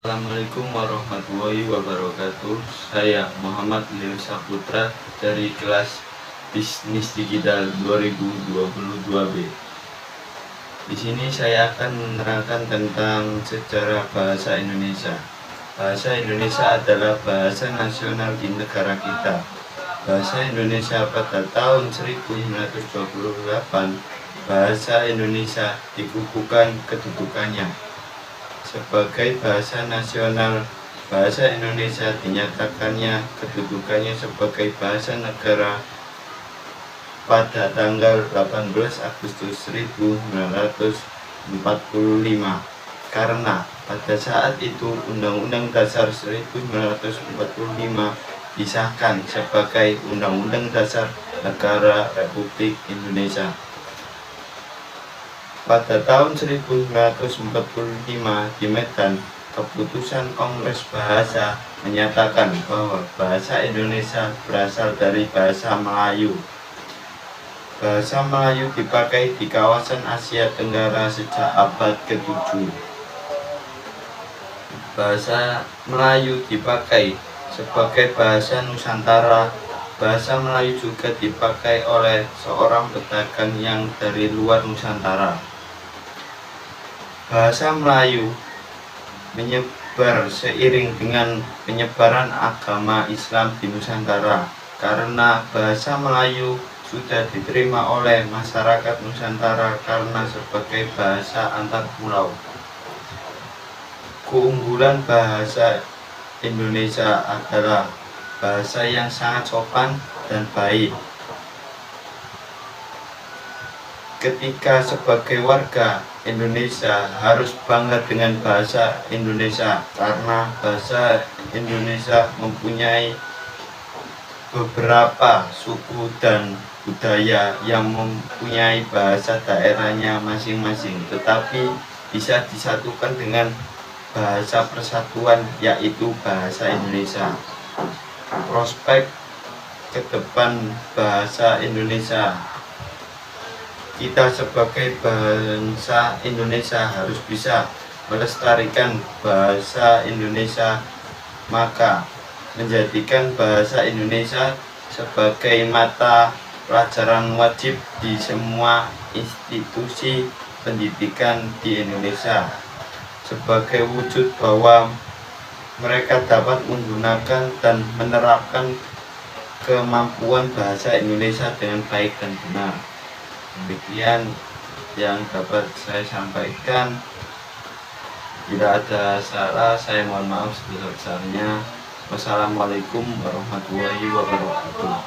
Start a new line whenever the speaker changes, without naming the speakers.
Assalamualaikum warahmatullahi wabarakatuh. Saya Muhammad Leo Saputra dari kelas Bisnis Digital 2022B. Di sini saya akan menerangkan tentang sejarah bahasa Indonesia. Bahasa Indonesia adalah bahasa nasional di negara kita. Bahasa Indonesia pada tahun 1928, bahasa Indonesia dikukuhkan kedudukannya sebagai bahasa nasional. Bahasa Indonesia dinyatakannya kedudukannya sebagai bahasa negara pada tanggal 18 Agustus 1945, karena pada saat itu Undang-Undang Dasar 1945 disahkan sebagai Undang-Undang Dasar Negara Republik Indonesia. Pada tahun 1945 di Medan, keputusan Kongres Bahasa menyatakan bahwa bahasa Indonesia berasal dari bahasa Melayu. Bahasa Melayu dipakai di kawasan Asia Tenggara sejak abad ke-7. Bahasa Melayu dipakai sebagai bahasa Nusantara. Bahasa Melayu juga dipakai oleh seorang pedagang yang dari luar Nusantara. Bahasa Melayu menyebar seiring dengan penyebaran agama Islam di Nusantara, karena bahasa Melayu sudah diterima oleh masyarakat Nusantara karena sebagai bahasa antar pulau. Keunggulan bahasa Indonesia adalah bahasa yang sangat sopan dan baik. Ketika sebagai warga Indonesia harus bangga dengan bahasa Indonesia, karena bahasa Indonesia mempunyai beberapa suku dan budaya yang mempunyai bahasa daerahnya masing-masing, tetapi bisa disatukan dengan bahasa persatuan, yaitu bahasa Indonesia. Prospek ke depan bahasa Indonesia: kita sebagai bangsa Indonesia harus bisa melestarikan bahasa Indonesia, maka menjadikan bahasa Indonesia sebagai mata pelajaran wajib di semua institusi pendidikan di Indonesia, sebagai wujud bahwa mereka dapat menggunakan dan menerapkan kemampuan bahasa Indonesia dengan baik dan benar. Demikian yang dapat saya sampaikan. Tidak ada salah, saya mohon maaf sebesar-besarnya. Wassalamualaikum warahmatullahi wabarakatuh.